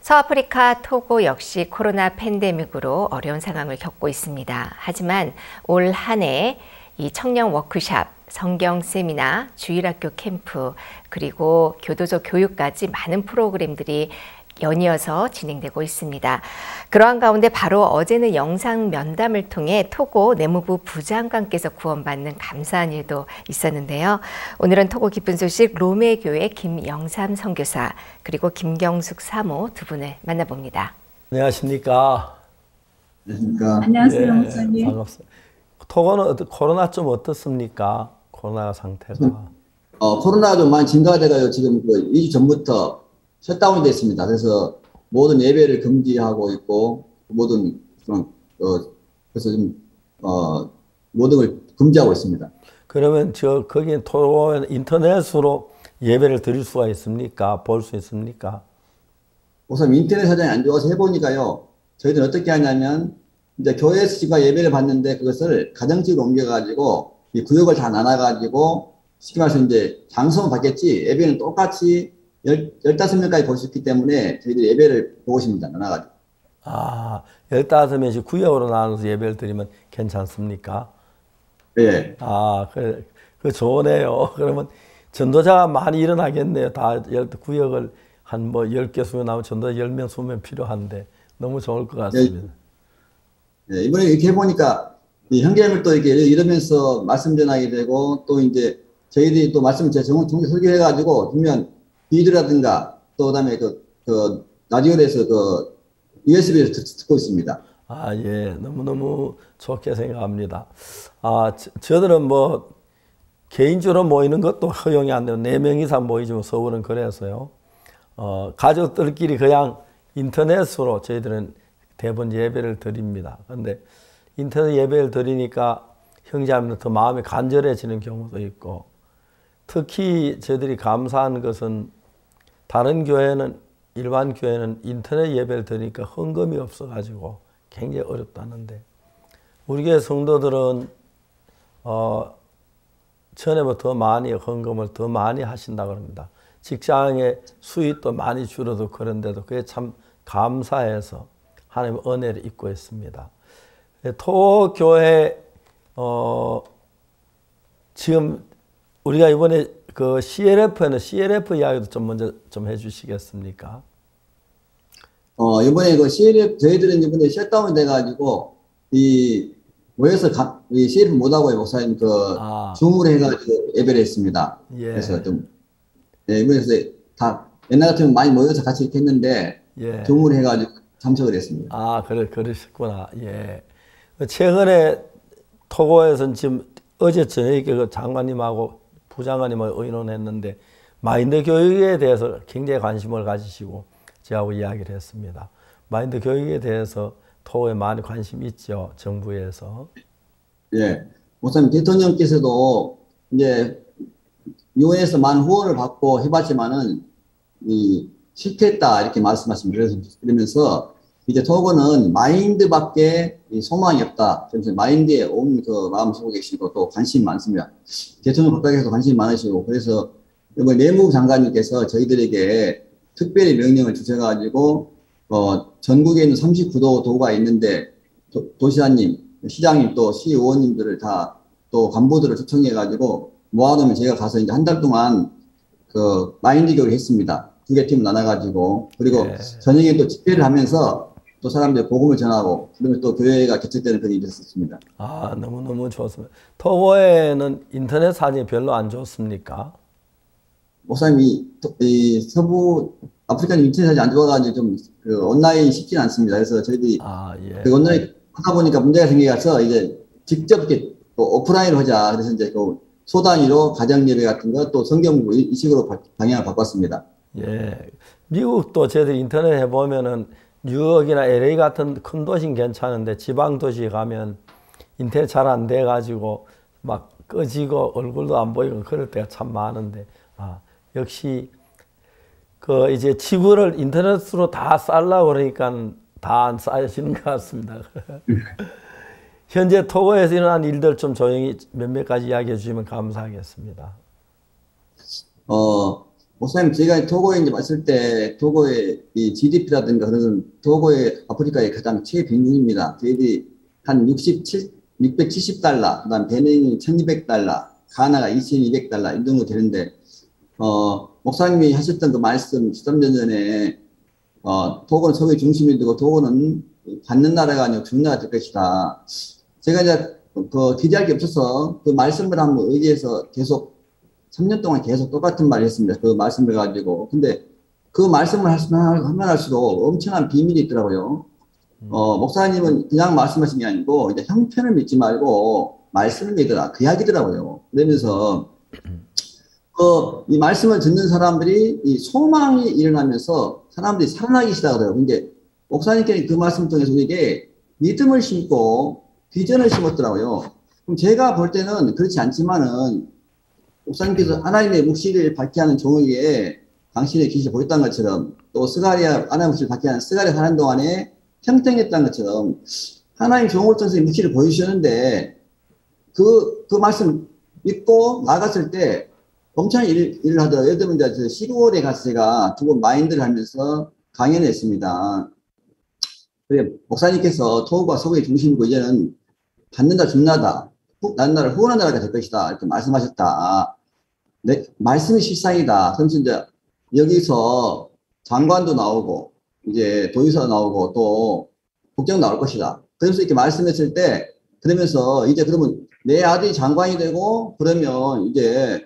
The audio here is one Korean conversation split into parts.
서아프리카 토고 역시 코로나 팬데믹으로 어려운 상황을 겪고 있습니다. 하지만 올 한 해 이 청년 워크샵, 성경 세미나, 주일학교 캠프, 그리고 교도소 교육까지 많은 프로그램들이 연이어서 진행되고 있습니다. 그러한 가운데 바로 어제는 영상 면담을 통해 토고 내무부 부장관께서 구원받는 감사한 일도 있었는데요. 오늘은 토고 기쁜 소식 로메교회 김영삼 선교사 그리고 김경숙 사모 두 분을 만나봅니다. 안녕하십니까. 안녕하십니까. 안녕하세요, 목사님. 반갑습니다. 토고는 코로나 좀 어떻습니까? 코로나 상태가. 코로나가 좀 많이 증가가 돼가지고 지금 2주 전부터 셧다운이 됐습니다. 그래서 모든 예배를 금지하고 있고 모든 그래서 좀 모든 걸 금지하고 있습니다. 그러면 거기 토고 인터넷으로 예배를 드릴 수가 있습니까? 볼 수 있습니까? 우선 인터넷 사정이 안 좋아서 해보니까요. 저희들은 어떻게 하냐면 이제 교회에서 지금 예배를 받는데 그것을 가정집으로 옮겨가지고 이 구역을 다 나눠가지고 쉽게 말해서 이제 장소는 받겠지 예배는 똑같이 15명까지 볼 수 있기 때문에 저희들이 예배를 보고 있습니다. 나눠가지고. 15명씩 구역으로 나눠서 예배를 드리면 괜찮습니까? 예. 그 좋네요. 그러면 전도자가 많이 일어나겠네요. 다 구역을 한 10개 수면 나오면 전도자 10명, 20명 필요한데 너무 좋을 것 같습니다. 예. 이번에 이렇게 해보니까 이 형제님을 또 이렇게 이러면서 말씀 전하게 되고 또 이제 저희들이 또 말씀 정확히 설교해가지고 보면 비디오라든가 또 그다음에 라디오에서 USB에서 듣고 있습니다. 예. 너무너무 좋게 생각합니다. 저들은 개인적으로 모이는 것도 허용이 안 돼요. 4명 이상 모이지만 서울은 그래서요. 가족들끼리 그냥 인터넷으로 저희들은 대부분 예배를 드립니다. 그런데 인터넷 예배를 드리니까 형제자매들 더 마음이 간절해지는 경우도 있고 특히 저희들이 감사한 것은 다른 교회는 일반 교회는 인터넷 예배를 드리니까 헌금이 없어가지고 굉장히 어렵다는데 우리 교회 성도들은 전에보다 더 많이 헌금을 더 많이 하신다고 합니다. 직장의 수입도 많이 줄어도 그런데도 그게 참 감사해서 하나님의 은혜를 입고 있습니다. 토교회 지금 우리가 이번에 CLF 이야기도 좀 먼저 좀 해주시겠습니까? 이번에 CLF 저희들은 이번에 셧다운이 돼가지고 모여서 이 CLF 못하고요. 목사님 줌으로 해가지고 예배를 했습니다. 예. 그래서 좀 이번에 다 옛날 같으면 많이 모여서 같이 이렇게 했는데 예. 줌으로 해가지고 참석을 했습니다. 그러셨구나. 예. 최근에 토고에서는 지금 어제 저녁에 그 장관님하고 부장관님하고 의논했는데 마인드 교육에 대해서 굉장히 관심을 가지시고 저하고 이야기를 했습니다. 마인드 교육에 대해서 토고에 많이 관심이 있죠. 정부에서. 예. 목사님 대통령께서도 이제 유엔에서 많은 후원을 받고 해봤지만은 실패했다 이렇게 말씀하시면서 이제 토고는 마인드밖에 소망이 없다. 그래서 마인드에 온 마음 쓰고 계시고 또 관심이 많습니다. 대통령 각각에서 관심이 많으시고 그래서 이번 내무부 장관님께서 저희들에게 특별히 명령을 주셔가지고 전국에 있는 39도 도가 있는데 도시장님, 시장님 또 시의원님들을 다 또 간부들을 초청해가지고 모아놓으면 제가 가서 이제 한 달 동안 마인드 교육을 했습니다. 2개 팀을 나눠가지고 그리고 네. 저녁에 또 집회를 하면서 또 사람들 복음을 전하고 그러면 또 교회가 개척되는 그런 일이 있었습니다. 너무너무 좋습니다. 토고에는 인터넷 사진이 별로 안 좋습니까? 목사님 이 서부 아프리카는 인터넷 사진이 안 좋아가지고 좀 온라인이 쉽지는 않습니다. 그래서 저희들이 예. 온라인 하다 보니까 문제가 생겨서 이제 직접 이렇게 오프라인으로 하자. 그래서 이제 소단위로 가정 예배 같은 거 또 성경 이 식으로 방향을 바꿨습니다. 예. 미국도 저희들 인터넷 해보면은 뉴욕이나 LA 같은 큰 도시는 괜찮은데 지방 도시에 가면 인터넷 잘 안 돼가지고 막 꺼지고 얼굴도 안 보이고 그럴 때가 참 많은데 역시 이제 지구를 인터넷으로 다 쌀라고 그러니까 다 안 쌓여지는 것 같습니다. 현재 토고에서 일어난 일들 좀 조용히 몇몇 가지 이야기해 주시면 감사하겠습니다. 목사님, 제가 토고에 이제 왔을 때, 토고의 이 GDP라든가 그런 토고의 아프리카의 가장 최빈국입니다. 저희들이 한 670달러, 그 다음 베닌이 1200달러, 가나가 2200달러, 이 정도 되는데, 목사님이 하셨던 그 말씀, 13년 전에, 토고는 소비 중심이 되고, 토고는 받는 나라가 아니고 주는 나라가 될 것이다. 제가 이제 기대할 게 없어서 그 말씀을 한번 의지해서 계속 3년 동안 계속 똑같은 말을 했습니다. 그 말씀을 가지고. 근데 그 말씀을 하면 할수록 엄청난 비밀이 있더라고요. 목사님은 그냥 말씀하신 게 아니고, 이제 형편을 믿지 말고 말씀을 믿어라. 그 이야기더라고요. 그러면서, 이 말씀을 듣는 사람들이 이 소망이 일어나면서 사람들이 살아나기 시작하더라고요. 근데 목사님께서 그 말씀 통해서 우리에게 믿음을 심고 비전을 심었더라고요. 그럼 제가 볼 때는 그렇지 않지만은, 목사님께서 하나님의 묵시를 받게 하는 종에게 당신의 기시를 보였다는 것처럼, 또 하나님의 묵시를 받게 하는 스가랴 사는 동안에 평등했다는 것처럼, 하나님 종을 통해서 묵시를 보여주셨는데, 그 말씀 믿고 나갔을 때 엄청난 일을 하더라고요. 예를 들면 이제 시골에 가서 제가 두 번 마인드를 하면서 강연을 했습니다. 그래, 목사님께서 토우가 소비의 중심이고, 이제는 받는다, 죽는다, 나는 나를 후원하는 나라가 될 것이다, 이렇게 말씀하셨다. 네, 말씀이 실상이다. 그러면서 이제 여기서 장관도 나오고, 이제 도의사도 나오고, 또 국장 나올 것이다. 그러면서 이렇게 말씀했을 때, 그러면서 이제 그러면 내 아들이 장관이 되고, 그러면 이제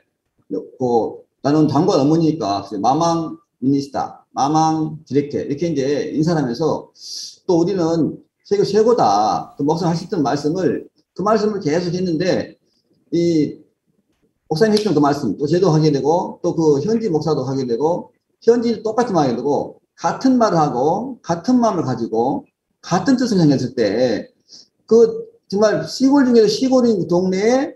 나는 장관 어머니니까 마망 미니스타, 마망 디렉터 이렇게 이제 인사를 하면서, 또 우리는 세계 최고다. 그 목사님 하셨던 말씀을, 그 말씀을 계속 했는데, 목사님 했던 그 말씀, 또 저도 하게 되고, 또 그 현지 목사도 하게 되고, 현지 똑같은 말 하게 되고, 같은 말을 하고, 같은 마음을 가지고, 같은 뜻을 생겼을 때, 정말 시골 중에서 시골인 동네에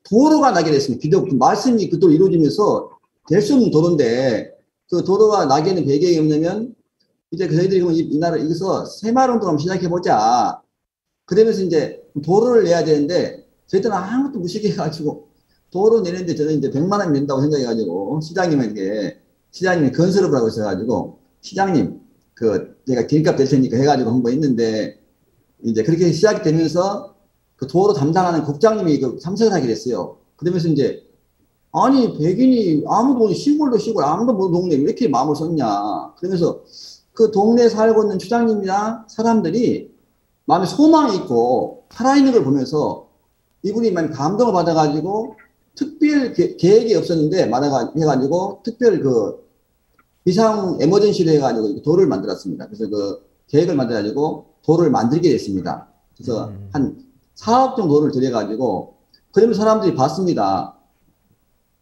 도로가 나게 됐습니다. 그 말씀이 그대로 이루어지면서 될 수 없는 도로인데, 그 도로가 나게 되는 배경이 없냐면, 이제 저희들이 그러면 이 나라, 여기서 새마을운동 한번 시작해보자. 그러면서 이제 도로를 내야 되는데, 저희들은 아무것도 무식해가지고, 도로 내는데 저는 이제 100만 원 낸다고 생각해가지고, 시장님이 건설업을 하고 있어가지고, 시장님, 제가 길값 될 테니까 해가지고 한번 했는데, 이제 그렇게 시작이 되면서, 그 도로 담당하는 국장님이 참석을 하게 됐어요. 그러면서 이제, 아니, 백인이 아무도, 시골도 시골, 아무도 모르는 동네에 왜 이렇게 마음을 썼냐. 그러면서 그 동네에 살고 있는 추장님이나 사람들이 마음에 소망이 있고, 살아있는 걸 보면서, 이분이 많이 감동을 받아가지고, 특별 계획이 없었는데, 해가지고, 특별 비상 에머전시를 해가지고 도로를 만들었습니다. 그래서 그 계획을 만들어가지고 도로를 만들게 됐습니다. 그래서 한 4억 정도 돈을 들여가지고, 그러면 사람들이 봤습니다.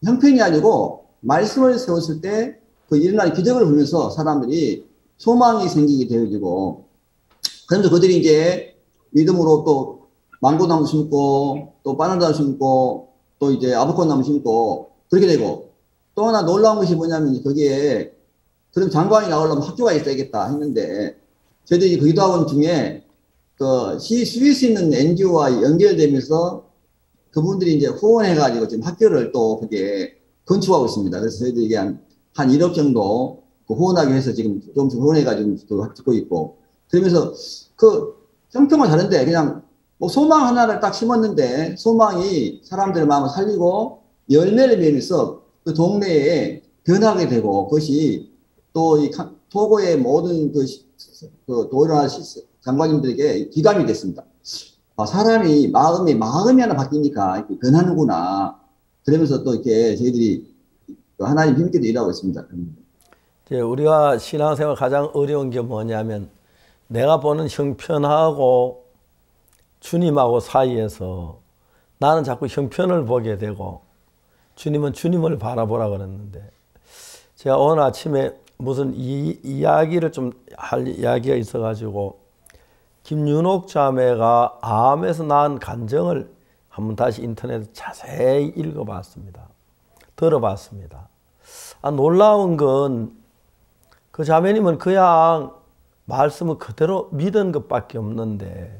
형편이 아니고, 말씀을 세웠을 때, 일어나는 기적을 보면서 사람들이 소망이 생기게 되어지고, 그러면서 그들이 이제 믿음으로 또 망고나무 심고, 또 바나나 심고, 또 이제 아보카도나무 심고, 그렇게 되고, 또 하나 놀라운 것이 뭐냐면, 거기에, 그럼 장관이 나오려면 학교가 있어야겠다 했는데, 저희들이 그 기도학원 중에, 스위스 있는 NGO와 연결되면서, 그분들이 이제 후원해가지고 지금 학교를 또 그게 건축하고 있습니다. 그래서 저희들이 한 1억 정도 후원하기 위해서 지금 조금씩 후원해가지고 듣고 있고, 그러면서 형평은 다른데, 그냥 소망 하나를 딱 심었는데, 소망이 사람들의 마음을 살리고 열매를 맺으면서 그 동네에 변하게 되고, 그것이 또 이 토고의 모든 도의나 장관님들에게 기감이 됐습니다. 사람이 마음이 하나 바뀌니까 이렇게 변하는구나. 그러면서 또 이렇게 저희들이 하나님 힘께도 일하고 있습니다. 우리가 신앙생활 가장 어려운 게 뭐냐면, 내가 보는 형편하고 주님하고 사이에서 나는 자꾸 형편을 보게 되고, 주님은 주님을 바라보라 그랬는데, 제가 오늘 아침에 무슨 이야기를 좀 할 이야기가 있어가지고, 김윤옥 자매가 암에서 낳은 간증을 한번 다시 인터넷에 자세히 읽어봤습니다. 들어봤습니다. 놀라운 건, 그 자매님은 그냥 말씀을 그대로 믿은 것밖에 없는데,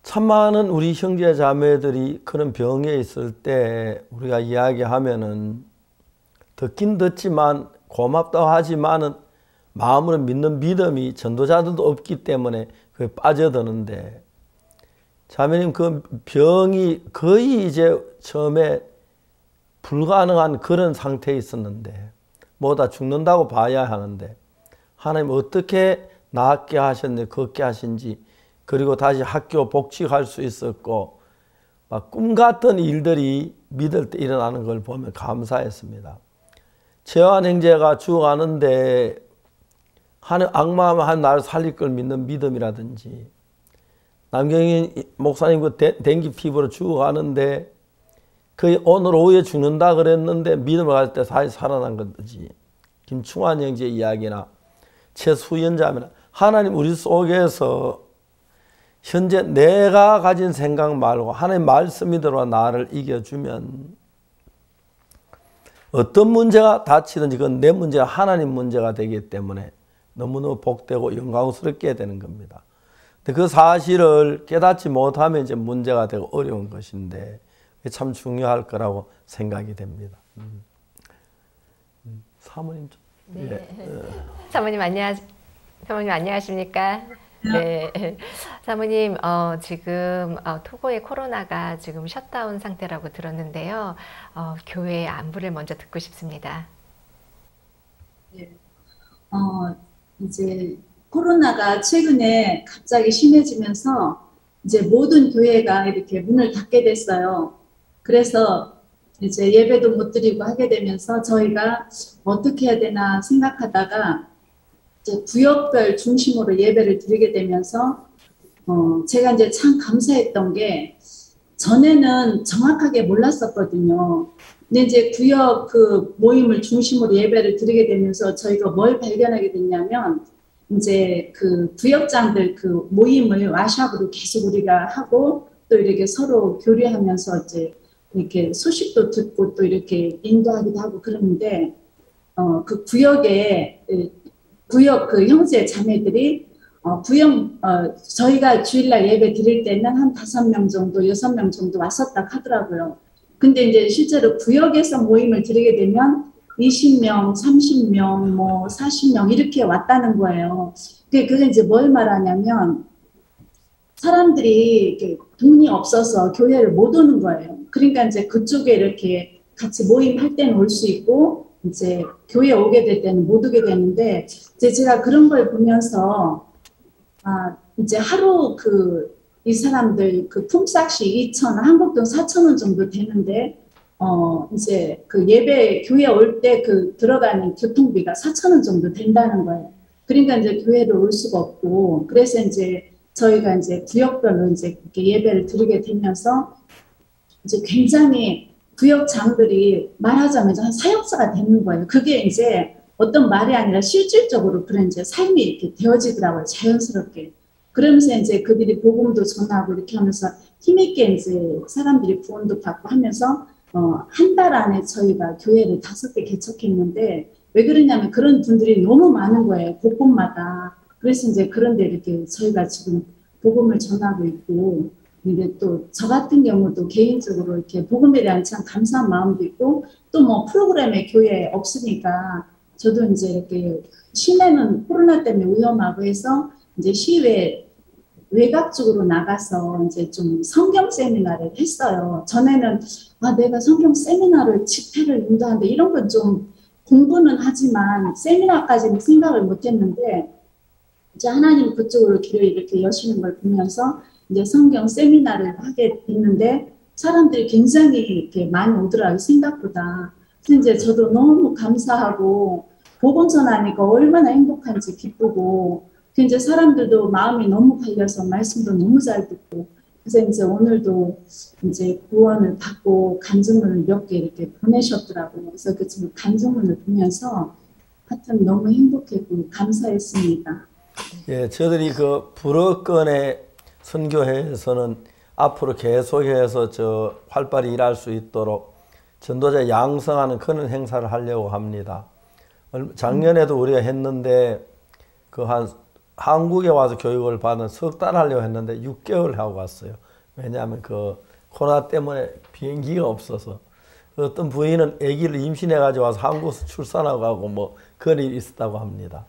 참 많은 우리 형제 자매들이 그런 병에 있을 때 우리가 이야기하면은 듣긴 듣지만 고맙다고 하지만은 마음으로 믿는 믿음이 전도자들도 없기 때문에 그게 빠져드는데, 자매님 그 병이 거의 이제 처음에 불가능한 그런 상태에 있었는데, 뭐다 죽는다고 봐야 하는데, 하나님 어떻게 낫게 하셨는지, 걷게 하신지, 그리고 다시 학교 복직할 수 있었고, 막 꿈 같은 일들이 믿을 때 일어나는 걸 보면 감사했습니다. 최한 형제가 죽어가는데 하나님 악마만 나를 살릴 걸 믿는 믿음이라든지, 남경희 목사님 그 dengue 피부로 죽어가는데 그 오늘 오후에 죽는다 그랬는데 믿음을 가질 때 다시 살아난 거지. 김충환 형제 이야기나 최수연 자매나, 하나님 우리 속에서 현재 내가 가진 생각 말고 하나님 말씀이 들어와 나를 이겨주면 어떤 문제가 닥치든지 그건 내 문제가 하나님 문제가 되기 때문에 너무너무 복되고 영광스럽게 되는 겁니다. 근데 그 사실을 깨닫지 못하면 이제 문제가 되고 어려운 것인데 참 중요할 거라고 생각이 됩니다. 사모님 좀. 네. 예. 사모님 안녕하십니까? 네. 사모님, 지금 토고의 코로나가 지금 셧다운 상태라고 들었는데요. 교회의 안부를 먼저 듣고 싶습니다. 네. 이제 코로나가 최근에 갑자기 심해지면서 이제 모든 교회가 이렇게 문을 닫게 됐어요. 그래서 이제 예배도 못 드리고 하게 되면서 저희가 어떻게 해야 되나 생각하다가 이제 구역별 중심으로 예배를 드리게 되면서 제가 이제 참 감사했던 게, 전에는 정확하게 몰랐었거든요. 근데 이제 구역 그 모임을 중심으로 예배를 드리게 되면서 저희가 뭘 발견하게 됐냐면, 이제 그 구역장들 그 모임을 와샵으로 계속 우리가 하고 또 이렇게 서로 교류하면서 이제 이렇게 소식도 듣고 또 이렇게 인도하기도 하고 그러는데, 그 구역에 구역 그 형제 자매들이 저희가 주일날 예배 드릴 때는 한 5명 정도, 6명 정도 왔었다 하더라고요. 근데 이제 실제로 구역에서 모임을 드리게 되면 20명, 30명, 뭐 40명 이렇게 왔다는 거예요. 그게 이제 뭘 말하냐면, 사람들이 이렇게 돈이 없어서 교회를 못 오는 거예요. 그러니까 이제 그쪽에 이렇게 같이 모임할 때는 올 수 있고, 이제 교회에 오게 될 때는 못 오게 되는데, 이제 제가 그런 걸 보면서, 이제 하루 이 사람들 그 품삯이 2,000원, 한국 돈 4,000원 정도 되는데, 이제 그 예배, 교회 올 때 그 들어가는 교통비가 4,000원 정도 된다는 거예요. 그러니까 이제 교회를 올 수가 없고, 그래서 이제 저희가 이제 구역별로 이제 이렇게 예배를 드리게 되면서 이제 굉장히 구역장들이 말하자면 한 사역자가 되는 거예요. 그게 이제 어떤 말이 아니라 실질적으로 그런 이제 삶이 이렇게 되어지더라고요. 자연스럽게. 그러면서 이제 그들이 복음도 전하고 이렇게 하면서 힘있게 이제 사람들이 구원도 받고 하면서 한 달 안에 저희가 교회를 5개 개척했는데, 왜 그러냐면 그런 분들이 너무 많은 거예요. 곳곳마다. 그래서 이제 그런데 이렇게 저희가 지금 복음을 전하고 있고, 근데 또 저 같은 경우도 개인적으로 이렇게 복음에 대한 참 감사한 마음도 있고, 또 뭐 프로그램에 교회에 없으니까 저도 이제 이렇게 시내는 코로나 때문에 위험하고 해서 이제 시외 외곽 쪽으로 나가서 이제 좀 성경 세미나를 했어요. 전에는 내가 성경 세미나를 집회를 인도하는데 이런 건 좀 공부는 하지만 세미나까지는 생각을 못 했는데, 이제 하나님 그쪽으로 길을 이렇게 여시는 걸 보면서 이제 성경 세미나를 하게 됐는데 사람들이 굉장히 이렇게 많이 오더라고요, 생각보다. 그래서 이제 저도 너무 감사하고 복음 전하니까 얼마나 행복한지 기쁘고, 이제 사람들도 마음이 너무 갈려서 말씀도 너무 잘 듣고, 그래서 이제 오늘도 이제 구원을 받고 간증문을 몇 개 이렇게 보내셨더라고요. 그래서 그 지금 간증문을 보면서 하여튼 너무 행복했고 감사했습니다. 예, 저희들이 그 불어권의 선교회에서는 앞으로 계속해서 활발히 일할 수 있도록 전도자 양성하는 그런 행사를 하려고 합니다. 작년에도 우리가 했는데 한국에 와서 교육을 받은 석 달 하려고 했는데 6개월 하고 갔어요. 왜냐하면 그 코로나 때문에 비행기가 없어서. 어떤 부인은 아기를 임신해가지고 와서 한국에서 출산하고 가고 뭐 그런 일이 있었다고 합니다.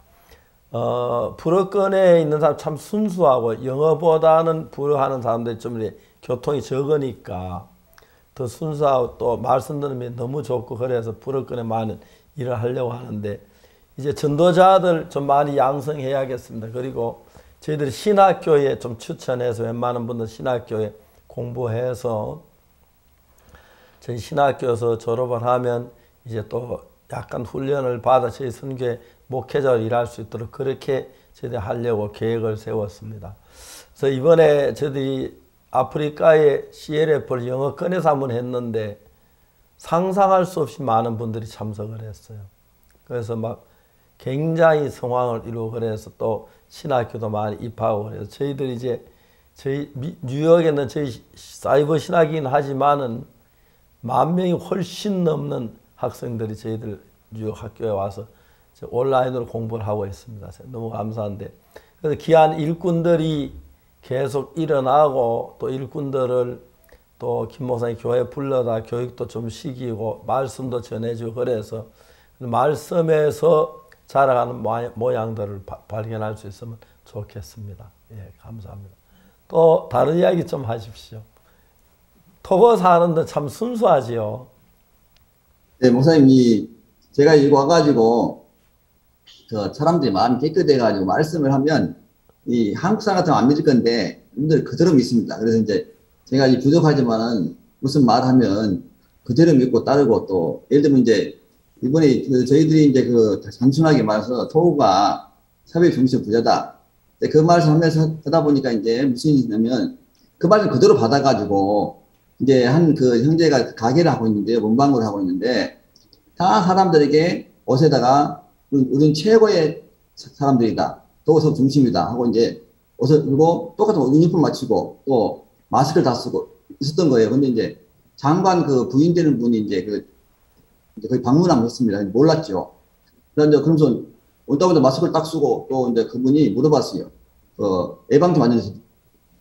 불어권에 있는 사람 참 순수하고 영어보다는 불어하는 사람들이 좀 교통이 적으니까 더 순수하고 또 말씀 들으면 너무 좋고 그래서 불어권에 많은 일을 하려고 하는데 이제 전도자들 좀 많이 양성해야겠습니다. 그리고 저희들이 신학교에 좀 추천해서 웬만한 분들 신학교에 공부해서 저희 신학교에서 졸업을 하면 이제 또 약간 훈련을 받아 저희 선교회 목회자로 일할 수 있도록 그렇게 저희들이 하려고 계획을 세웠습니다. 그래서 이번에 저희들이 아프리카의 CLF를 영어권에서 한번 했는데 상상할 수 없이 많은 분들이 참석을 했어요. 그래서 막 굉장히 성황을 이루고 그래서 또 신학교도 많이 입학하고 그래서 저희들이 이제 저희 뉴욕에는 저희 사이버 신학이긴 하지만은 10,000명이 훨씬 넘는 학생들이 저희들 뉴욕 학교에 와서 온라인으로 공부를 하고 있습니다. 너무 감사한데 그래서 귀한 일꾼들이 계속 일어나고 또 일꾼들을 또 김 목사님 교회에 불러다 교육도 좀 시키고 말씀도 전해주고 그래서 말씀에서 자라가는 모양들을 발견할 수 있으면 좋겠습니다. 예, 감사합니다. 또 다른 이야기 좀 하십시오. 토고 사는데 참 순수하지요. 네, 목사님이 제가 여기 와가지고 사람들이 마음이 깨끗해가지고 말씀을 하면 이 한국 사람 같으면 안 믿을 건데 여러분들 그대로 믿습니다. 그래서 이제 제가 이 부족하지만은 무슨 말하면 그대로 믿고 따르고 또 예를 들면 이제 이번에 저희들이 이제 단순하게 말해서 토고가 사회 중심 부자다. 그 말씀 하면서 하다 보니까 이제 무슨 일이 있냐면 그 말씀 그대로 받아가지고 이제 한 형제가 가게를 하고 있는데요. 문방구를 하고 있는데 다 사람들에게 옷에다가 우리는 최고의 사람들이다. 토고서 중심이다. 하고 이제 옷을 그리고 똑같은 유니폼 맞추고 또 마스크를 다 쓰고 있었던 거예요. 근데 이제 장관 부인 되는 분이 이제 거의 방문하고 했습니다. 몰랐죠. 그러면서 오다보다 마스크를 딱 쓰고 또 이제 그분이 물어봤어요. 예방주 맞는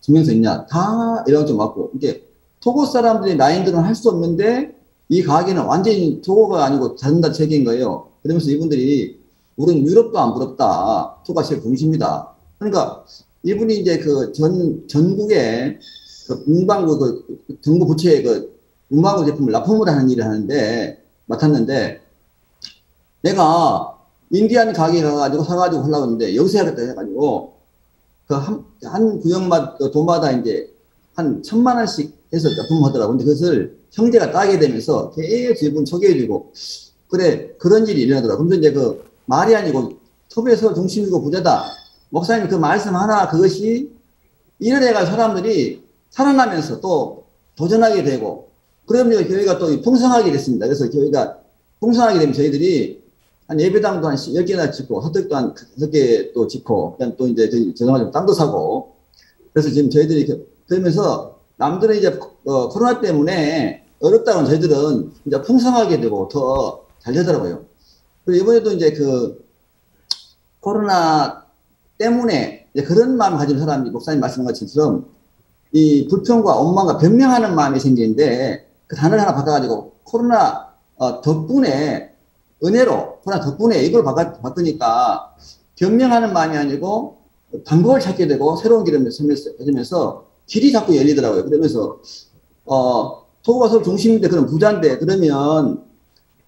증명서 있냐? 다 예방주 맞고 이게 토고 사람들이 라인들은 할 수 없는데 이 가게는 완전히 토고가 아니고 다른 다 체계인 거예요. 그러면서 이분들이 우리는 유럽도 안 부럽다. 토고가 제일 중심이다. 그러니까 이분이 이제 전국에 문방구 정부 부처의 문방구 제품을 납품을 하는 일을 하는데 맡았는데 내가 인디안 가게 가가지고 사가지고 하려고 했는데 여기서 해야겠다 해가지고 한 구역마다 도마다 이제 한 1,000,000원씩 해서 납품하더라고. 근데 그것을 형제가 따게 되면서 계속 이분 소개해주고 그래 그런 일이 일어나더라고. 근데 이제 말이 아니고 토비에서 중심이고 부자다. 목사님 그 말씀 하나 그것이 이래가 사람들이 살아나면서 또 도전하게 되고 그러면 교회가 또 풍성하게 됐습니다. 그래서 교회가 풍성하게 되면 저희들이 한 예배당도 한 10개나 짓고 호떡도 한 5개 또 짓고 그다음 또 이제 죄송하지만 땅도 사고 그래서 지금 저희들이 그러면서 남들은 이제 코로나 때문에 어렵다고 저희들은 이제 풍성하게 되고 더 잘 되더라고요. 그리고 이번에도 이제 코로나 때문에 이제 그런 마음을 가진 사람이 목사님 말씀한 것처럼 이 불평과 원망과 변명하는 마음이 생기는데 그 단어를 하나 바꿔가지고 코로나 덕분에 은혜로 코로나 덕분에 이걸 바꾸니까 변명하는 마음이 아니고 방법을 찾게 되고 새로운 길을 찾으면서 길이 자꾸 열리더라고요. 그러면서 토고가 서로 중심인데 그런 부자인데 그러면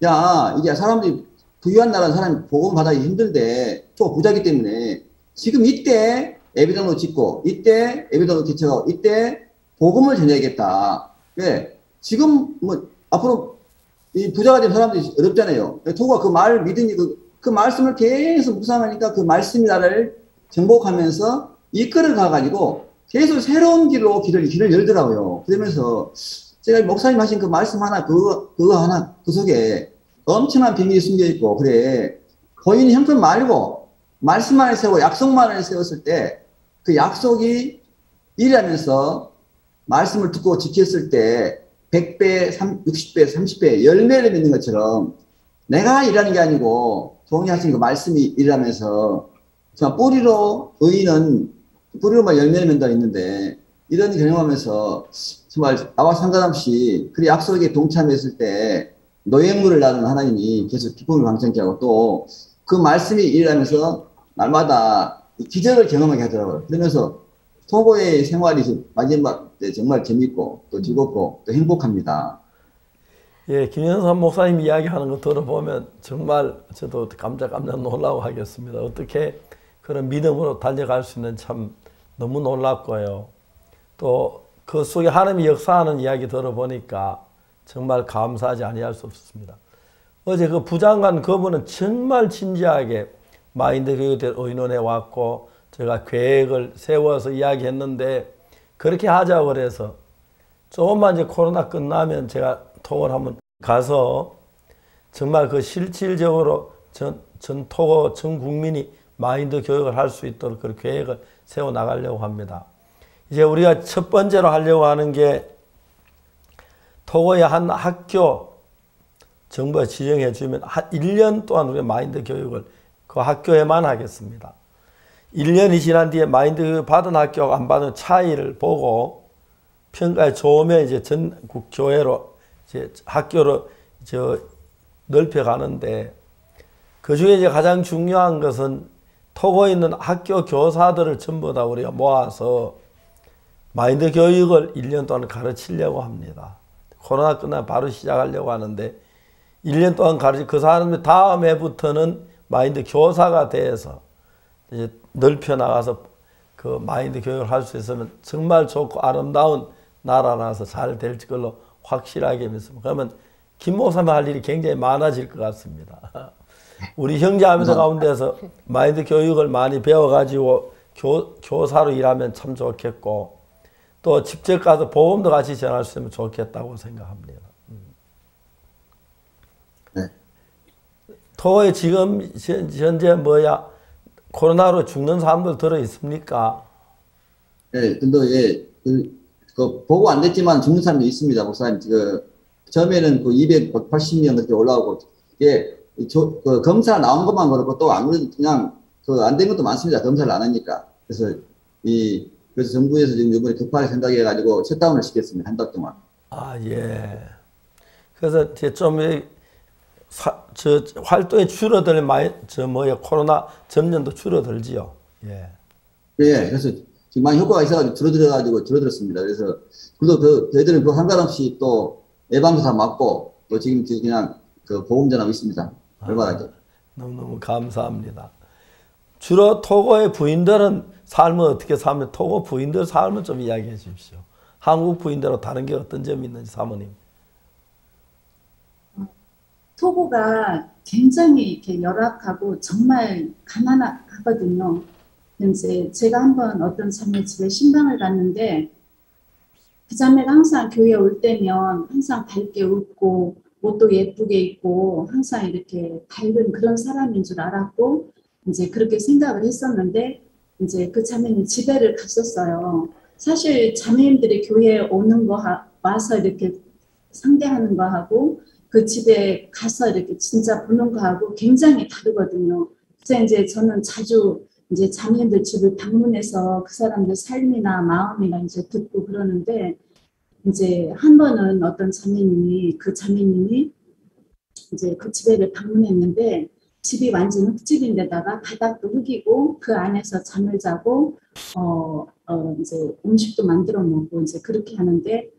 야 이게 사람들이 부유한 나라는 사람이 복음 받아기 힘든데 또 부자기 때문에 지금 이때 예배당도 짓고 이때 예배당도 개척하고 이때 복음을 전해야겠다. 왜? 지금 뭐 앞으로 이 부자가 된 사람들이 어렵잖아요. 토고가 그 말을 믿으니 그 말씀을 계속 묵상하니까 그 말씀이 나를 정복하면서 이끌어 가가지고 계속 새로운 길을 열더라고요. 그러면서 제가 목사님 하신 그 말씀 하나 그거 하나 그 속에 엄청난 비밀이 숨겨 있고 그래 보이는 형편 말고 말씀만을 세우고 약속만을 세웠을 때 그 약속이 일하면서 말씀을 듣고 지켰을 때 100배, 60배, 30배 열매를 맺는 것처럼 내가 일하는 게 아니고 종이 하신 그 말씀이 일하면서 뿌리로 의인은 뿌리로만 열매를 맺는다 있는데 이런 경험하면서 정말 나와 상관없이 그 약속에 동참했을 때 노획물을 나는 하나님이 계속 기쁨을 방청케 하고 또 그 말씀이 일어나면서 날마다 기적을 경험하게 하더라고요. 그러면서 토고의 생활이 마지막 때 정말 재밌고 또 즐겁고 또 행복합니다. 예, 김영삼 목사님 이야기하는 거 들어보면 정말 저도 깜짝 놀라고 하겠습니다. 어떻게 그런 믿음으로 달려갈 수 있는 참 너무 놀랍고요. 또 그 속에 하나님이 역사하는 이야기 들어보니까 정말 감사하지 아니할 수 없습니다. 어제 그 부장관 그분은 정말 진지하게 마인드 교육에 대해 의논해 왔고 제가 계획을 세워서 이야기했는데 그렇게 하자고 그래서 조금만 이제 코로나 끝나면 제가 토고를 한번 가서 정말 그 실질적으로 전 토고 전 국민이 마인드 교육을 할 수 있도록 그 계획을 세워 나가려고 합니다. 이제 우리가 첫 번째로 하려고 하는 게 토고의 한 학교 정부가 지정해 주면 한 1년 동안 우리가 마인드 교육을 그 학교에만 하겠습니다. 1년이 지난 뒤에 마인드 교육 받은 학교와 안 받은 차이를 보고 평가에 좋으면 이제 전국 교회로 이제 학교로 넓혀 가는데 그 중에 이제 가장 중요한 것은 토고에 있는 학교 교사들을 전부 다 우리가 모아서 마인드 교육을 1년 동안 가르치려고 합니다. 코로나 끝나면 바로 시작하려고 하는데 1년 동안 그 사람들 다음 해부터는 마인드 교사가 돼서 이제 넓혀 나가서 그 마인드 교육을 할 수 있으면 정말 좋고 아름다운 나라라서 잘 될 걸로 확실하게 믿습니다. 그러면 김 목사님 할 일이 굉장히 많아질 것 같습니다. 우리 형제자매들 가운데서 마인드 교육을 많이 배워가지고 교사로 일하면 참 좋겠고 또 직접 가서 복음도 같이 전할 수 있으면 좋겠다고 생각합니다. 네. 토고에 지금 현재 코로나로 죽는 사람들 들어 있습니까? 네, 근데 예, 그 보고 안 됐지만 죽는 사람이 있습니다, 목사님. 처음에는 그 280명 그렇게 올라오고 예, 그 검사 나온 것만 그렇고 또 아무래도 그냥 안 된 것도 많습니다. 검사를 안 하니까. 그래서 정부에서 지금 이번에 급하게 생각해가지고 셧다운을 시켰습니다. 한 달 동안. 아, 예. 그래서 좀 활동이 줄어들 코로나 점점도 줄어들지요. 예. 예, 그래서 지금 많이 효과가 있어가지고 줄어들었습니다. 그래서 저희들은 그 상관없이 또 예방도 다 맞고 또 지금 그냥 그 보험 전하고 있습니다. 얼마나 너무너무 감사합니다. 주로 토고의 부인들은 삶을 어떻게 사면 토고 부인들 삶을 좀 이야기해 주십시오. 한국 부인들하고 다른 게 어떤 점이 있는지 사모님. 토고가 굉장히 이렇게 열악하고 정말 가난하거든요. 이제 제가 한번 어떤 자매 집에 신방을 갔는데 그 자매가 항상 교회 올 때면 항상 밝게 웃고 옷도 예쁘게 입고 항상 이렇게 밝은 그런 사람인 줄 알았고 이제 그렇게 생각을 했었는데 이제 그 자매는 집회를 갔었어요. 사실 자매님들이 교회에 오는 거 와서 이렇게 상대하는 거 하고 그 집에 가서 이렇게 진짜 보는 거하고 굉장히 다르거든요. 그래서 이제 저는 자주 이제 자매님들 집을 방문해서 그 사람들 삶이나 마음이나 이제 듣고 그러는데 이제 한 번은 어떤 자매님이 이제 그 집에를 방문했는데 집이 완전 흙집인데다가 바닥도 흙이고 그 안에서 잠을 자고 이제 음식도 만들어 먹고 이제 그렇게 하는데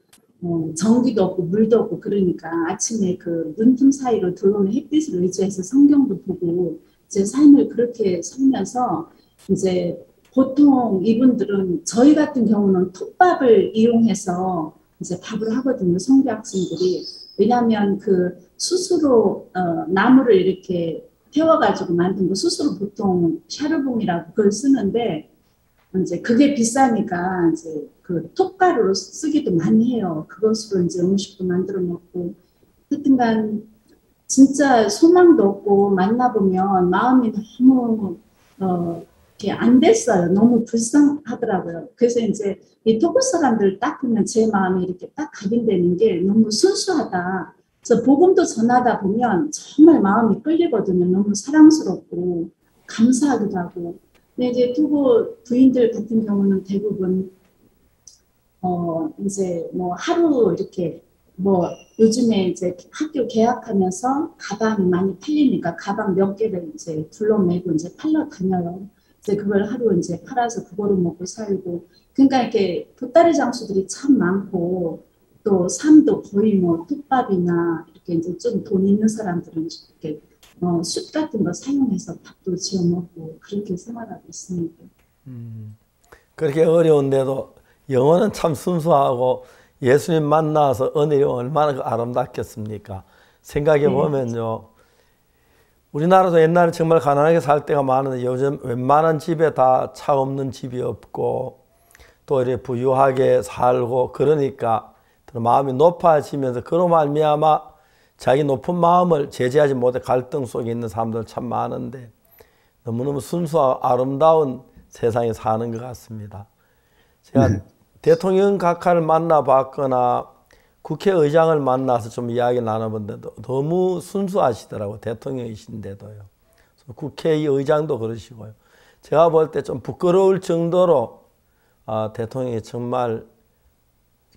전기도 없고 물도 없고 그러니까 아침에 그 눈틈 사이로 들어오는 햇빛을 의지해서 성경도 보고 이제 삶을 그렇게 살면서 이제 보통 이분들은 저희 같은 경우는 톱밥을 이용해서 이제 밥을 하거든요. 성교 학생들이. 왜냐하면 그 숯으로 나무를 이렇게 태워가지고 만든 거 숯으로 보통 샤르봉이라고 그걸 쓰는데 이제 그게 비싸니까 이제 그 톱가루로 쓰기도 많이 해요. 그것으로 이제 음식도 만들어 먹고 하여튼간 진짜 소망도 없고 만나보면 마음이 너무 이렇게 안 됐어요. 너무 불쌍하더라고요. 그래서 이제 이 토고 사람들 딱 보면 제 마음이 이렇게 딱 각인되는 게 너무 순수하다. 그래서 복음도 전하다 보면 정말 마음이 끌리거든요. 너무 사랑스럽고 감사하기도 하고. 근데 이제 토고 부인들 같은 경우는 대부분 이제 뭐 하루 이렇게 뭐 요즘에 이제 학교 개학하면서 가방 많이 팔리니까 가방 몇 개를 이제 둘러매고 이제 팔러 다녀요. 이제 그걸 하루 이제 팔아서 그거를 먹고 살고. 그러니까 이렇게 보따리 장수들이 참 많고 또 삶도 거의 뭐 톱밥이나 이렇게 이제 좀 돈 있는 사람들은 이렇게 숯 같은 거 사용해서 밥도 지어 먹고 그렇게 생활하고 있습니다. 그렇게 어려운데도 영혼은 참 순수하고 예수님 만나서 은혜가 얼마나 아름답겠습니까? 생각해 보면요. 우리나라도 옛날에 정말 가난하게 살 때가 많은데 요즘 웬만한 집에 다 차 없는 집이 없고 또 이렇게 부유하게 살고 그러니까 마음이 높아지면서 그로 말미암아 자기 높은 마음을 제재하지 못해 갈등 속에 있는 사람들 참 많은데 너무너무 순수하고 아름다운 세상에 사는 것 같습니다. 제가 대통령 각하를 만나봤거나 국회의장을 만나서 좀 이야기 나눠봤는데 너무 순수하시더라고요. 대통령이신데도요. 국회의장도 그러시고요. 제가 볼 때 좀 부끄러울 정도로 대통령이 정말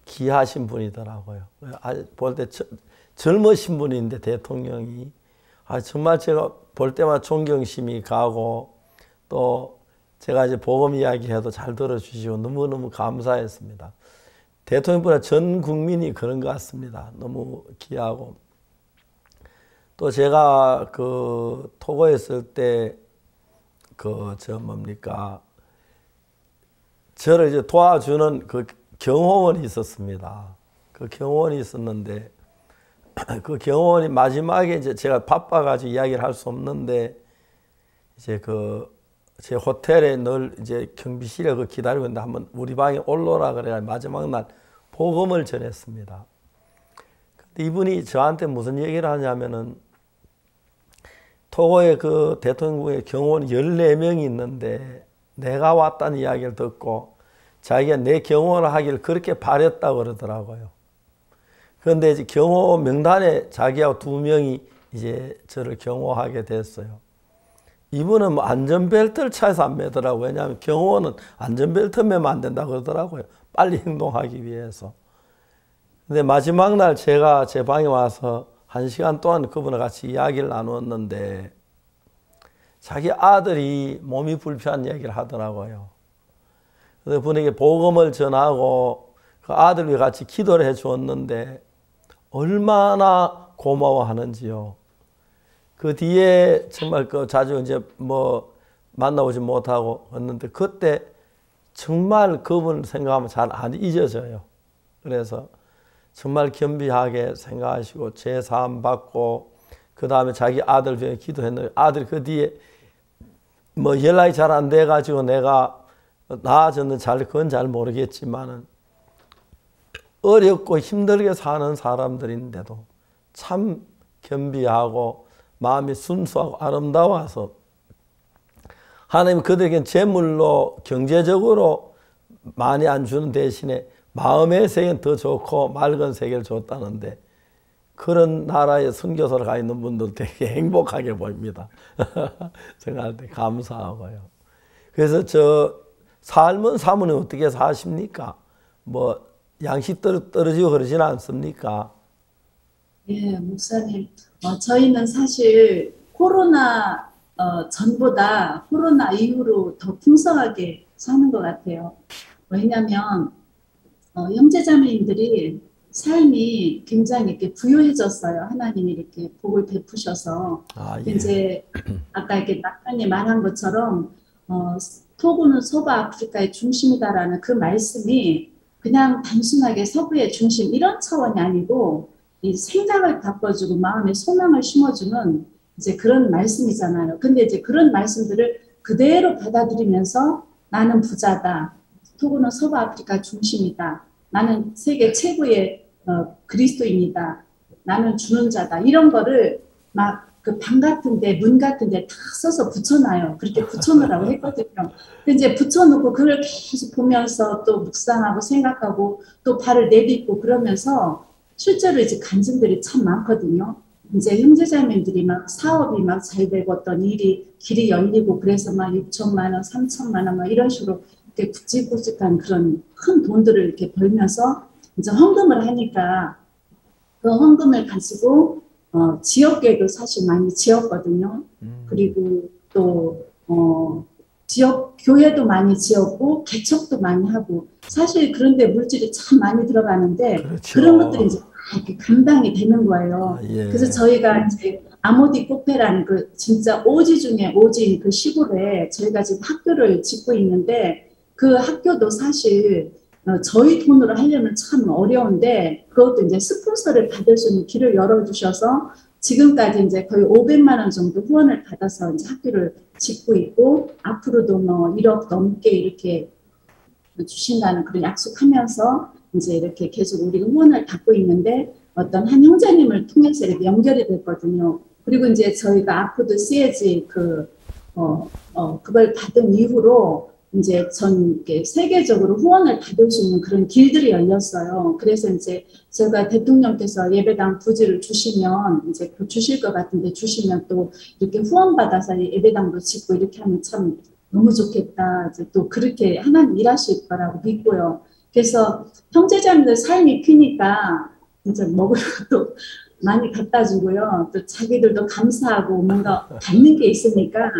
귀하신 분이더라고요. 볼 때 젊으신 분인데 대통령이 정말 제가 볼 때마다 존경심이 가고 또 제가 이제 복음 이야기해도 잘 들어주시고 너무너무 감사했습니다. 대통령보다 전 국민이 그런 것 같습니다. 너무 귀하고 또 제가 그 토고에 있을 때 저를 이제 도와주는 그 경호원이 있었습니다. 그 경호원이 있었는데 그 경호원이 마지막에 이제 제가 바빠가지고 이야기를 할 수 없는데 이제 제 호텔에 늘 이제 경비실에 기다리고 있는데 한번 우리 방에 올라오라 그래가 마지막 날 복음을 전했습니다. 근데 이분이 저한테 무슨 얘기를 하냐면은 토고의 그 대통령궁에 경호원이 14명이 있는데 내가 왔다는 이야기를 듣고 자기가 내 경호를 하기를 그렇게 바랬다고 그러더라고요. 그런데 이제 경호 명단에 자기하고 2명이 이제 저를 경호하게 됐어요. 이분은 뭐 안전벨트를 차에서 안 매더라고요. 왜냐하면 경호원은 안전벨트 매면 안 된다고 그러더라고요. 빨리 행동하기 위해서. 근데 마지막 날 제가 제 방에 와서 1시간 동안 그분과 같이 이야기를 나누었는데 자기 아들이 몸이 불편한 얘기를 하더라고요. 그래서 분에게 복음을 전하고 그 아들 위해 같이 기도를 해 주었는데 얼마나 고마워하는지요. 그 뒤에 정말 자주 이제 뭐 만나보지 못하고 했는데 그때 정말 그분 생각하면 잘 안 잊어져요. 그래서 정말 겸비하게 생각하시고 제사함 받고 그 다음에 자기 아들 위해 기도했는데 아들이 그 뒤에 뭐 연락이 잘 안 돼가지고 내가 나아졌는지 그건 잘 모르겠지만은 어렵고 힘들게 사는 사람들인데도 참 겸비하고 마음이 순수하고 아름다워서 하나님 그들에겐 재물로 경제적으로 많이 안 주는 대신에 마음의 세계는 더 좋고 맑은 세계를 줬다는데 그런 나라에 선교사를 가 있는 분들 되게 행복하게 보입니다. 생각할 때 감사하고요. 그래서 삶은 사모님 어떻게 사십니까? 뭐 양식 떨어지고 그러지는 않습니까? 예, 목사님. 저희는 사실 코로나 전보다 코로나 이후로 더 풍성하게 사는 것 같아요. 왜냐하면 형제자매님들이 삶이 굉장히 이렇게 부유해졌어요. 하나님이 이렇게 복을 베푸셔서. 예. 이제 아까 이렇게 낙관이 말한 것처럼 토고는 서부 아프리카의 중심이다라는 그 말씀이 그냥 단순하게 서부의 중심 이런 차원이 아니고 이 생각을 바꿔주고 마음에 소망을 심어주는 이제 그런 말씀이잖아요. 근데 이제 그런 말씀들을 그대로 받아들이면서 나는 부자다. 토고는 서부 아프리카 중심이다. 나는 세계 최고의 그리스도인이다. 나는 주는 자다. 이런 거를 막 그 방 같은데 문 같은데 다 써서 붙여놔요. 그렇게 붙여놓으라고 했거든요. 근데 이제 붙여놓고 그걸 계속 보면서 또 묵상하고 생각하고 또 발을 내딛고 그러면서 실제로 이제 간증들이 참 많거든요. 이제 형제자매들이 막 사업이 막 잘 되고 어떤 길이 열리고 그래서 막 6천만 원, 3천만 원 막 이런 식으로 이렇게 굵직굵직한 그런 큰 돈들을 이렇게 벌면서 이제 헌금을 하니까 그 헌금을 가지고 지역계도 사실 많이 지었거든요. 그리고 또 지역 교회도 많이 지었고 개척도 많이 하고 사실 그런데 물질이 참 많이 들어가는데 그렇죠. 그런 것들이 이제 이렇게 감당이 되는 거예요. 예. 그래서 저희가 이제 아모디 코페라는 그 진짜 오지 중에 오지인 그 시골에 저희가 지금 학교를 짓고 있는데 그 학교도 사실 저희 돈으로 하려면 참 어려운데 그것도 이제 스폰서를 받을 수 있는 길을 열어주셔서 지금까지 이제 거의 500만 원 정도 후원을 받아서 이제 학교를 짓고 있고 앞으로도 뭐 1억 넘게 이렇게 주신다는 그런 약속하면서 이제 이렇게 계속 우리가 후원을 받고 있는데 어떤 한 형제님을 통해서 이렇게 연결이 됐거든요. 그리고 이제 저희가 아프드 시에지 그걸 받은 이후로 이제 전 세계적으로 후원을 받을 수 있는 그런 길들이 열렸어요. 그래서 이제 제가 대통령께서 예배당 부지를 주시면 이제 주실 것 같은데 주시면 또 이렇게 후원받아서 예배당도 짓고 이렇게 하면 참 너무 좋겠다. 이제 또 그렇게 하나님 일하실 거라고 믿고요. 그래서 형제자매들 삶이 크니까 이제 먹을 것도 많이 갖다 주고요. 또 자기들도 감사하고 뭔가 받는 게 있으니까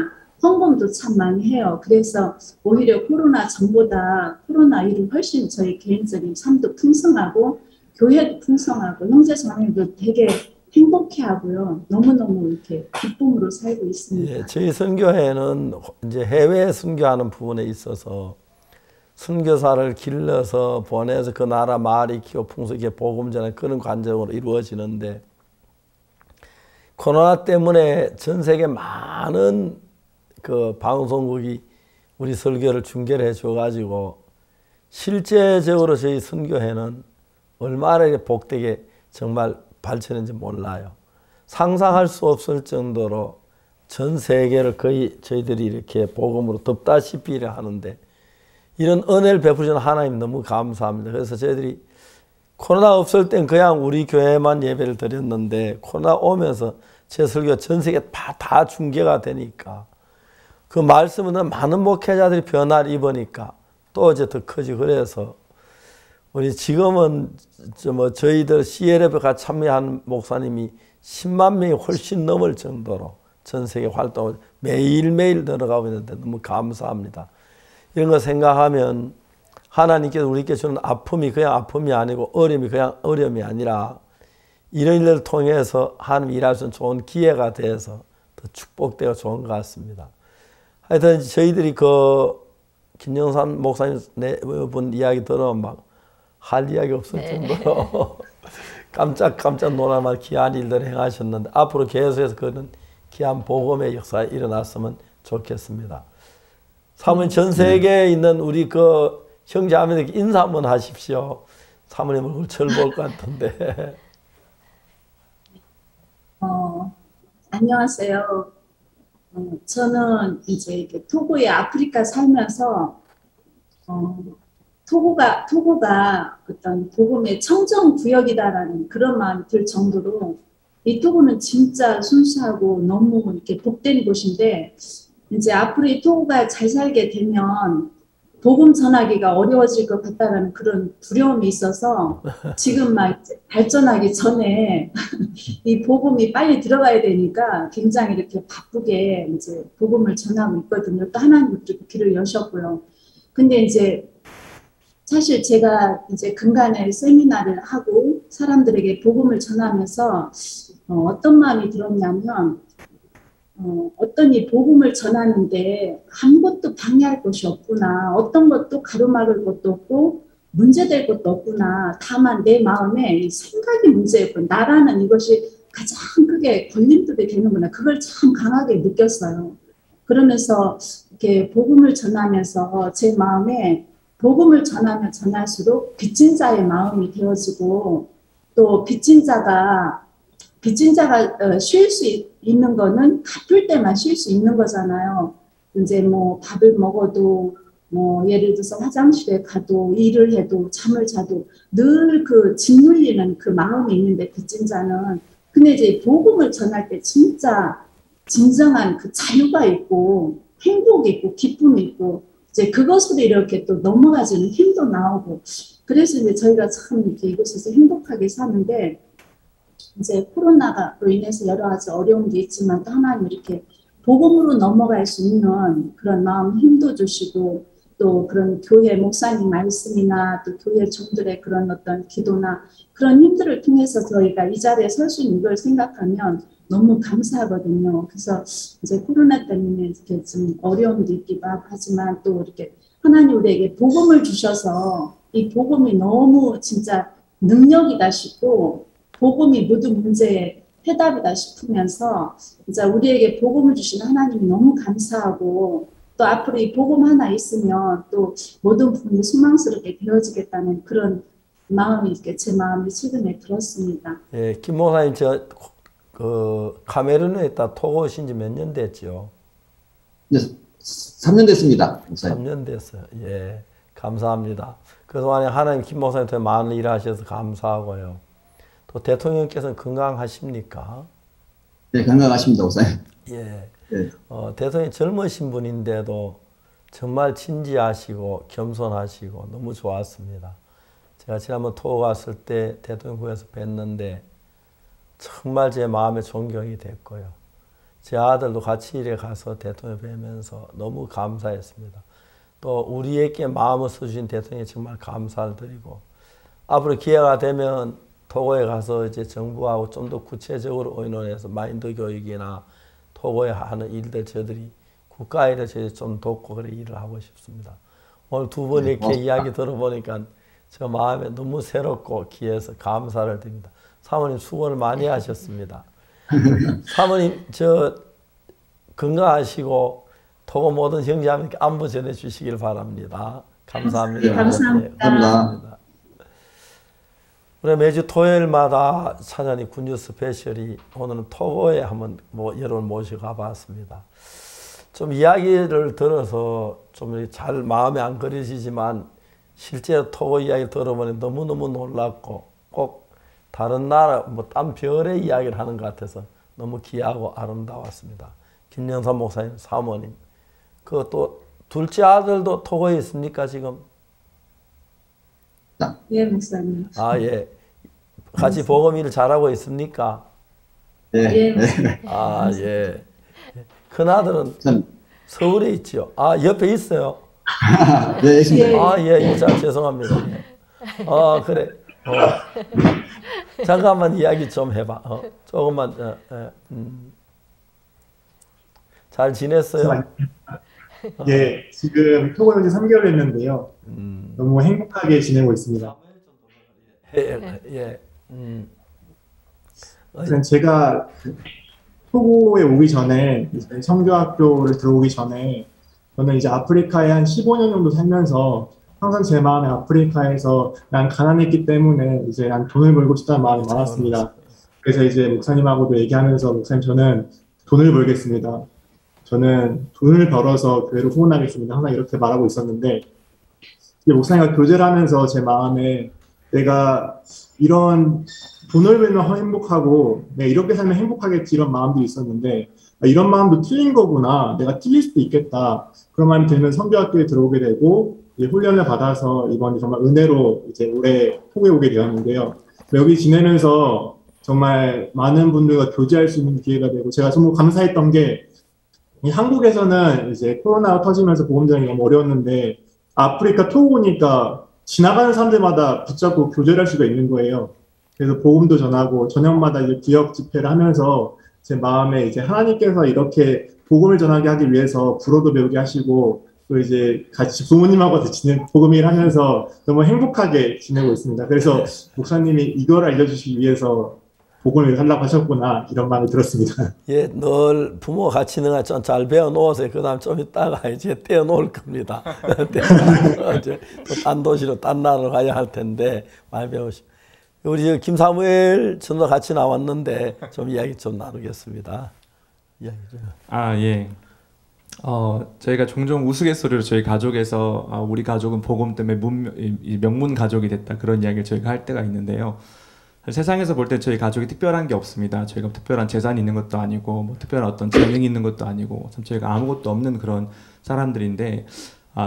헌금도 참 많이 해요. 그래서 오히려 코로나 전보다 코로나 이후 훨씬 저희 개인적인 삶도 풍성하고 교회도 풍성하고 형제자매도 되게 행복해하고요. 너무너무 이렇게 기쁨으로 살고 있습니다. 예, 저희 선교회는 이제 해외 선교하는 부분에 있어서 선교사를 길러서 보내서 그 나라 말이 키워 풍성하게 복음 전하는 그런 관점으로 이루어지는데 코로나 때문에 전 세계 많은 그 방송국이 우리 설교를 중계를 해줘가지고 실제적으로 저희 선교회는 얼마나 복되게 정말 발전했는지 몰라요. 상상할 수 없을 정도로 전 세계를 거의 저희들이 이렇게 복음으로 덮다시피 하는데 이런 은혜를 베푸시는 하나님 너무 감사합니다. 그래서 저희들이 코로나 없을 땐 그냥 우리 교회만 예배를 드렸는데 코로나 오면서 제 설교가 전 세계 다 중계가 되니까 그 말씀은 많은 목회자들이 변화를 입으니까 또 이제 더 커지고 그래서 우리 지금은 저희들 CLF 같이 참여한 목사님이 10만 명이 훨씬 넘을 정도로 전 세계 활동을 매일매일 늘어가고 있는데 너무 감사합니다. 이런 거 생각하면 하나님께서 우리께 주는 아픔이 그냥 아픔이 아니고 어려움이 그냥 어려움이 아니라 이런 일을 통해서 하나님 일할 수 있는 좋은 기회가 돼서 더 축복되어 좋은 것 같습니다. 하여튼 저희들이 그 김영삼 목사님 분 이야기 들으면 막 할 이야기 없을 정도로 깜짝 놀랄만 귀한 일들을 행하셨는데 앞으로 계속해서 그런 귀한 복음의 역사가 일어났으면 좋겠습니다. 사모님 전 세계에 있는 우리 그 형제자매들께 인사 한번 하십시오. 사모님 얼굴 철 볼 것 같은데. 안녕하세요. 저는 이제 이렇게 토고에 아프리카 살면서 토고가 어떤 복음의 청정 구역이다라는 그런 마음이 들 정도로 이 토고는 진짜 순수하고 너무 이렇게 복된 곳인데 이제 앞으로 이 토고가 잘 살게 되면 복음 전하기가 어려워질 것 같다라는 그런 두려움이 있어서 지금 막 이제 발전하기 전에 이 복음이 빨리 들어가야 되니까 굉장히 이렇게 바쁘게 이제 복음을 전하고 있거든요. 또 하나님 길을 여셨고요. 근데 이제 사실 제가 이제 근간에 세미나를 하고 사람들에게 복음을 전하면서 어떤 마음이 들었냐면 어떤 이 복음을 전하는데 아무것도 방해할 것이 없구나. 어떤 것도 가로막을 것도 없고 문제될 것도 없구나. 다만 내 마음에 이 생각이 문제였고 나라는 이것이 가장 크게 걸림돌이 되는구나. 그걸 참 강하게 느꼈어요. 그러면서 이렇게 복음을 전하면서 제 마음에 복음을 전하면 전할수록 빚진 자의 마음이 되어지고 또 빚진 자가 쉴 수 있는 거는 갚을 때만 쉴 수 있는 거잖아요. 이제 뭐 밥을 먹어도 뭐 예를 들어서 화장실에 가도 일을 해도 잠을 자도 늘 그 짓눌리는 그 마음이 있는데 빚진 자는 근데 이제 복음을 전할 때 진짜 진정한 그 자유가 있고 행복이 있고 기쁨이 있고 이제 그것으로 이렇게 또 넘어가지는 힘도 나오고 그래서 이제 저희가 참 이렇게 이곳에서 행복하게 사는데 이제 코로나로 인해서 여러 가지 어려움도 있지만 또 하나님 이렇게 복음으로 넘어갈 수 있는 그런 마음 힘도 주시고 또 그런 교회 목사님 말씀이나 또 교회 종들의 그런 어떤 기도나 그런 힘들을 통해서 저희가 이 자리에 설 수 있는 걸 생각하면 너무 감사하거든요. 그래서 이제 코로나 때문에 이렇게 좀 어려움도 있기도 하지만 또 이렇게 하나님 우리에게 복음을 주셔서 이 복음이 너무 진짜 능력이다 싶고 복음이 모든 문제의 해답이다 싶으면서 이제 우리에게 복음을 주시는 하나님이 너무 감사하고 또 앞으로 이 복음 하나 있으면 또 모든 부분이 소망스럽게 되어지겠다는 그런 마음이 이렇게 제 마음이 최근에 들었습니다. 예, 김 목사님 그 카메룬에 있다 토고 오신 지 몇 년 됐죠? 네, 3년 됐습니다. 목사님. 3년 됐어요. 예, 감사합니다. 그동안에 하나님 김 목사님한테 많은 일하셔서 감사하고요. 또 대통령께서는 건강하십니까? 네, 건강하십니다, 목사님. 예. 네. 대통령이 젊으신 분인데도 정말 진지하시고 겸손하시고 너무 좋았습니다. 제가 지난번 토고 갔을 때 대통령궁에서 뵀는데 정말 제 마음에 존경이 됐고요. 제 아들도 같이 일에 가서 대통령 뵈면서 너무 감사했습니다. 또 우리에게 마음을 써주신 대통령에 정말 감사를 드리고 앞으로 기회가 되면 토고에 가서 이제 정부하고 좀 더 구체적으로 의논해서 마인드 교육이나 토고에 하는 일들 저희들이 국가일을 저희 좀 돕고 그래 일을 하고 싶습니다. 오늘 두 분 이렇게 이야기 들어보니까 저 마음에 너무 새롭고 귀해서 감사를 드립니다. 사모님 수고를 많이 하셨습니다. 사모님 저 건강하시고 토고 모든 형제자매께 안부 전해 주시길 바랍니다. 감사합니다. 네, 감사합니다. 네, 감사합니다. 우리 매주 토요일마다 찬양이 군주 스페셜이 오늘은 토고에 한번 여러분 모시고 가봤습니다. 좀 이야기를 들어서 좀 잘 마음에 안 그려지지만 실제로 토고 이야기 들어보니 너무너무 놀랍고 꼭 다른 나라 딴 별의 이야기를 하는 것 같아서 너무 귀하고 아름다웠습니다. 김영삼 목사님 사모님 그 또 둘째 아들도 토고에 있습니까 지금? 예, 목사님. 아 예. 같이 복음 일을 잘하고 있습니까? 네. 예, 목사님. 아 예. 큰 아들은 서울에 있지요. 아 옆에 있어요. 네, 있습니다. 아 예, 자 죄송합니다. 아 그래. 잠깐만 이야기 좀 해봐. 조금만. 잘 지냈어요? 예, 지금 토고 이제 3개월 됐는데요. 너무 행복하게 지내고 있습니다. 예. 우선 제가 토고에 오기 전에 이제 성교학교를 들어오기 전에 저는 이제 아프리카에 한 15년 정도 살면서 항상 제 마음에 아프리카에서 난 가난했기 때문에 이제 난 돈을 벌고 싶다는 마음이 많았습니다. 그래서 이제 목사님하고도 얘기하면서 목사님 저는 돈을 벌겠습니다. 저는 돈을 벌어서 교회를 후원하겠습니다. 항상 이렇게 말하고 있었는데 이제 목사님과 교제를 하면서 제 마음에 내가 이런 돈을 벌면 행복하고 내가 이렇게 살면 행복하겠지 이런 마음도 있었는데 이런 마음도 틀린 거구나. 내가 틀릴 수도 있겠다. 그런 마음이 들면 성교학교에 들어오게 되고 이제 훈련을 받아서 이번에 정말 은혜로 이제 올해 토고에 오게 되었는데요. 여기 지내면서 정말 많은 분들과 교제할 수 있는 기회가 되고 제가 정말 감사했던 게 한국에서는 이제 코로나가 터지면서 보험 전이 너무 어려웠는데 아프리카 토고 오니까 지나가는 사람들마다 붙잡고 교제를 할 수가 있는 거예요. 그래서 복음도 전하고 저녁마다 이제 구역 집회를 하면서 제 마음에 이제 하나님께서 이렇게 복음을 전하게 하기 위해서 불어도 배우게 하시고 또 이제 같이 부모님하고 같이 복음 일 하면서 너무 행복하게 지내고 있습니다. 그래서 목사님이 이걸 알려주시기 위해서 복음을 하려고 하셨구나 이런 마음이 들었습니다. 예, 늘 부모가 같이 있는 거 좀 잘 배워 놓으세요. 그 다음 좀 있다가 이제 떼어 놓을 겁니다. 이제 또 딴 도시로 딴 나라로 가야 할 텐데 많이 배우시고. 우리 김사무엘 전도 같이 나왔는데 좀 이야기 좀 나누겠습니다. 이야기 좀. 아 예. 저희가 종종 우스갯소리로 저희 가족에서 우리 가족은 복음 때문에 명문 가족이 됐다 그런 이야기를 저희가 할 때가 있는데요. 세상에서 볼 때 저희 가족이 특별한 게 없습니다. 저희가 특별한 재산이 있는 것도 아니고 뭐 특별한 어떤 재능이 있는 것도 아니고 참 저희가 아무것도 없는 그런 사람들인데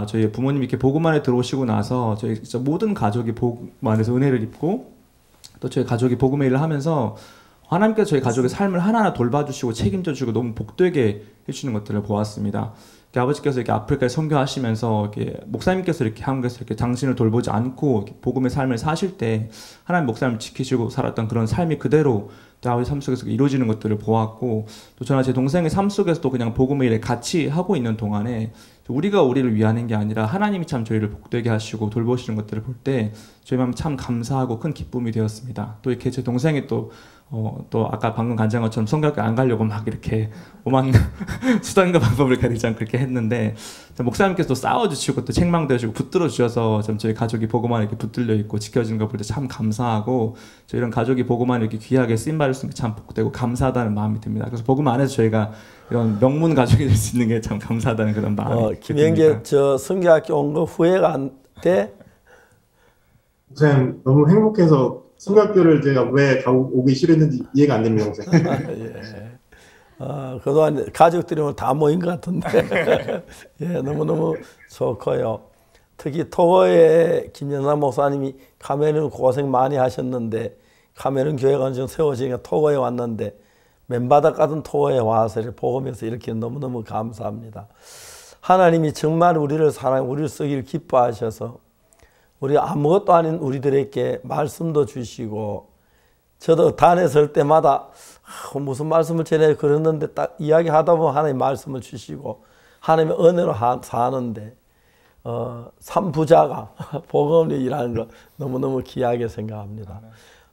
저희 부모님이 이렇게 복음 안에 들어오시고 나서 저희 진짜 모든 가족이 복음 안에서 은혜를 입고 또 저희 가족이 복음의 일을 하면서 하나님께서 저희 가족의 삶을 하나하나 돌봐주시고 책임져주고 너무 복되게 해주시는 것들을 보았습니다. 아버지께서 이렇게 아프리카에 선교하시면서 이렇게 목사님께서 이렇게 한국에서 이렇게 당신을 돌보지 않고 복음의 삶을 사실 때 하나님 목사님을 지키시고 살았던 그런 삶이 그대로 또 아버지 삶 속에서 이루어지는 것들을 보았고 또 저나 제 동생의 삶 속에서도 그냥 복음의 일을 같이 하고 있는 동안에 우리가 우리를 위하는 게 아니라 하나님이 참 저희를 복되게 하시고 돌보시는 것들을 볼 때 저희 마음이 참 감사하고 큰 기쁨이 되었습니다. 또 이렇게 제 동생이 또 아까 방금 간증한 것처럼 성경학교 안 가려고 막 이렇게 오만 수단과 방법을 가리지 않고 그렇게 했는데 목사님께서 또 싸워주시고 또 책망도 해주고 붙들어 주셔서 좀 저희 가족이 복음 안에 이렇게 붙들려 있고 지켜지는 걸 볼 때 참 감사하고 저희 이런 가족이 복음 안에 이렇게 귀하게 쓰임 받을 수 있는 게 참 복되고 감사하다는 마음이 듭니다. 그래서 복음 안에서 저희가 이런 명문 가족이 될 수 있는 게 참 감사하다는 그런 마음이 김영재 저 성교학교 온 거 후회가 안 돼? 목사님 너무 행복해서 성교학교를 제가 왜 오기 싫었는지 이해가 안 됩니다, 목사님. 예. 그동안 가족들이 오늘 다 모인 것 같은데 예, 너무너무 좋고요. 특히 토고의 김연남 목사님이 카메룬 고생 많이 하셨는데 카메룬 교회가 지금 세워지니까 토고에 왔는데 맨바닥 같은 토고에 와서 복음에서 이렇게 너무너무 감사합니다. 하나님이 정말 우리를 사랑하고 우리를 쓰기를 기뻐하셔서 우리 아무것도 아닌 우리들에게 말씀도 주시고 저도 단에 설 때마다 무슨 말씀을 전해 그랬는데 딱 이야기하다 보면 하나님 말씀을 주시고 하나님의 은혜로 사는데 삼부자가 복음을 일하는 거 너무너무 귀하게 생각합니다.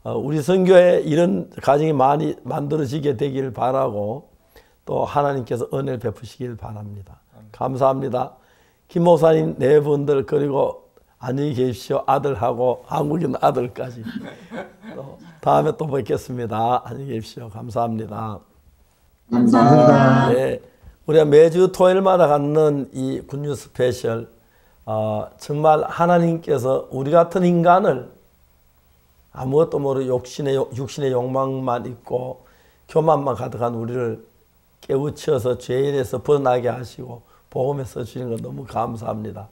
우리 선교에 이런 가정이 많이 만들어지게 되길 바라고 또 하나님께서 은혜를 베푸시길 바랍니다. 감사합니다. 김 목사님 네 분들 그리고 안녕히 계십시오. 아들하고 한국인 아들까지. 다음에 또 뵙겠습니다. 안녕히 계십시오. 감사합니다. 감사합니다. 네, 우리가 매주 토요일마다 갖는 이 굿뉴스 스페셜 정말 하나님께서 우리 같은 인간을 아무것도 모르고 육신의 욕망만 있고 교만만 가득한 우리를 깨우쳐서 죄인에서 벗어나게 하시고 복음에 써주시는 것 너무 감사합니다.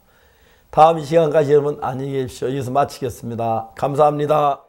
다음 이 시간까지 여러분 안녕히 계십시오. 여기서 마치겠습니다. 감사합니다.